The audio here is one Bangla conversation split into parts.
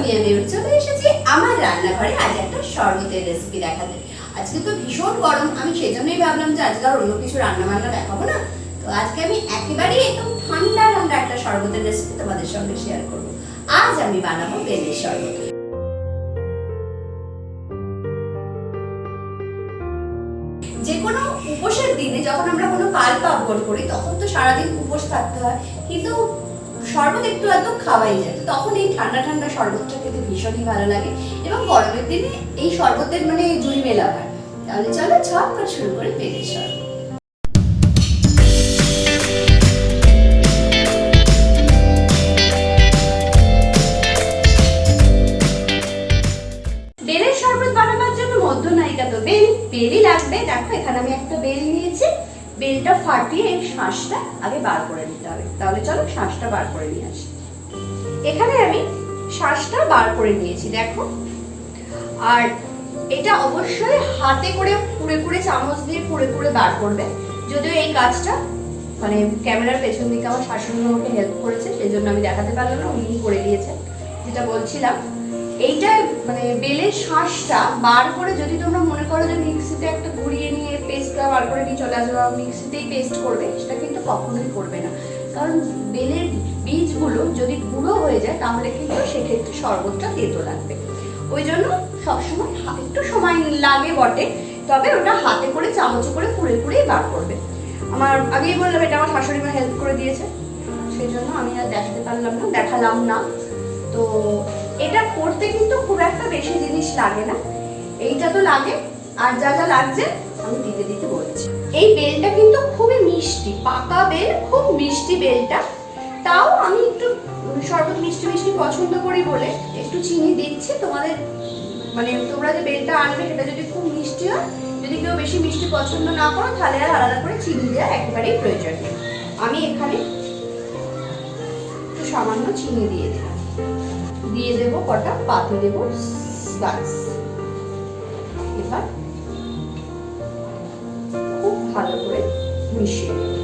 আমি চলে এসেছি আমার রান্নাঘরে আজ একটা শরবতের রেসিপি দেখাতে। আজকে তো ভীষণ গরম, আমি সেজন্যই ভাবলাম যে আজকে আর অন্য কিছু রান্না বান্না দেখাবো না, তো আজকে আমি একেবারেই একদম ঠান্ডা ঠান্ডা একটা শরবতের রেসিপি তোমাদের সঙ্গে শেয়ার করবো। আজ আমি বানাবো বেলের শরবত। যে কোনো উপোসের দিনে যখন আমরা কোনো কাল পার্বণ করি তখন তো সারাদিন উপোস থাকতে হয়, কিন্তু শরবত একটু এত খাওয়াই যায়, তো তখন এই ঠান্ডা ঠান্ডা শরবতটা খেতে ভীষণই ভালো লাগে এবং গরমের দিনে এই শরবতের মানে জুড়ি মেলা হয়। তাহলে চলো ঝটপট শুরু করে বেলের শরবত। বেলের শরবত বানানোর জন্য মধ্যনায়িকা তো বেলই লাগবে। দেখো এখানে আমি একটা বেল নিয়েছি, বেলটা ফাটিয়ে এই শাঁসটা আগে বার করে নিতে হবে। তাহলে চলো শাঁসটা বার করে নিয়ে আসি। এখানে আমি শাঁসটা বার করে নিয়েছি দেখো, আর এটা অবশ্যই হাতে করে পুড়ে পুড়ে চামচ দিয়ে পুড়ে পুড়ে বার করবে। যদিও এই কাজটা মানে ক্যামেরার পেছন দিকে আমার শাশুড়ি আমাকে হেল্প করেছে, সেই জন্য আমি দেখাতে পারলাম না, উনি করে দিয়েছেন। যেটা বলছিলাম, এইটা মানে বেলের শাঁসটা বার করে যদি তোমরা মনে করো যে মিক্সিতে একটা ঘুরিয়ে নিয়ে পেস্টটা বার করে নিয়ে চলে আসবে বা মিক্সিতেই পেস্ট করবে, সেটা কিন্তু কখনোই করবে না। কারণ বেলের বীজগুলো যদি গুঁড়ো হয়ে যায় তাহলে কিন্তু সেক্ষেত্রে শরবতটা তেতো লাগবে। ওই জন্য সবসময় একটু সময় লাগে বটে, তবে ওটা হাতে করে চামচে করে পুড়ে পুড়েই বার করবে। আমার আগেই বললাম এটা আমার শাশুড়ি মা হেল্প করে দিয়েছে, সেই জন্য আমি আর দেখালাম না। তো এটা করতে কিন্তু খুব একটা বেশি জিনিস লাগে না, এইটা তো লাগে। আর যা যা লাগছে আমি দিতে বলছি। এই বেলটা কিন্তু খুবই মিষ্টি, পাকা বেল, খুব মিষ্টি বেলটা। তাও আমি একটু শরবত মিষ্টি মিষ্টি পছন্দ করি বলে একটু চিনি দিচ্ছি। তোমাদের মানে তোমরা যে বেলটা আনবে সেটা যদি খুব মিষ্টি হয়, যদি কেউ বেশি মিষ্টি পছন্দ না করো তাহলে আর আলাদা করে চিনি দেওয়ার একেবারেই প্রয়োজন নেই। আমি এখানে একটু সামান্য চিনি দিয়ে দেবো কটা পাতি দেবো স্লাইস। এবার খুব ভালো করে মিশিয়ে দেবো।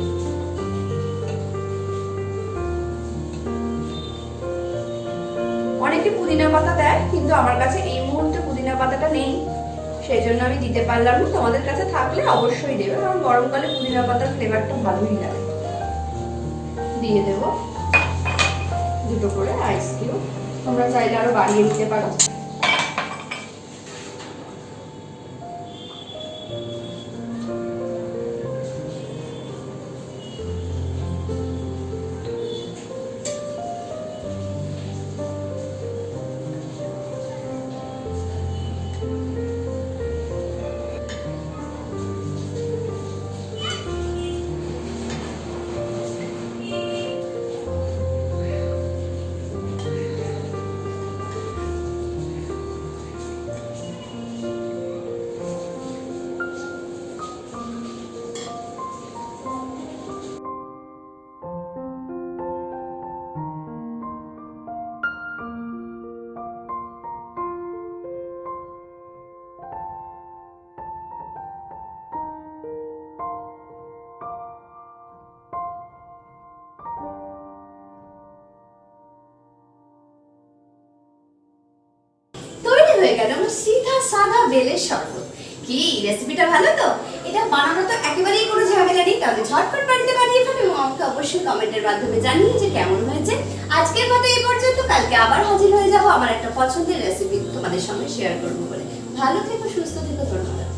অনেকে পুদিনা পাতা দেয়, কিন্তু আমার কাছে এই মুহূর্তে পুদিনা পাতাটা নেই, সেই জন্য আমি দিতে পারলাম না। তোমাদের কাছে থাকলে অবশ্যই দেবে, কারণ গরমকালে পুদিনা পাতার ফ্লেভারটা ভালোই লাগে। দিয়ে দেবো দুটো করে আইস কিউব, তোমরা চাইলে আরো বাড়িয়ে দিতে পারো। হয়ে গেল আমার সিধা সাদা বেলের শরবত। কি রেসিপিটা ভালো তো? এটা বানানো তো একেবারেই কোনো ঝামেলা নেই, তাহলে ঝটপট বাড়িতে বানিয়ে ফেলো এবং আমাকে অবশ্যই কমেন্টের মাধ্যমে জানিয়ে যে কেমন হয়েছে। আজকের মতো এই পর্যন্ত, কালকে আবার হাজির হয়ে যাবো আমার একটা পছন্দের রেসিপি তোমাদের সঙ্গে শেয়ার করবো বলে। ভালো থেকো, সুস্থ থেকো, ধন্যবাদ।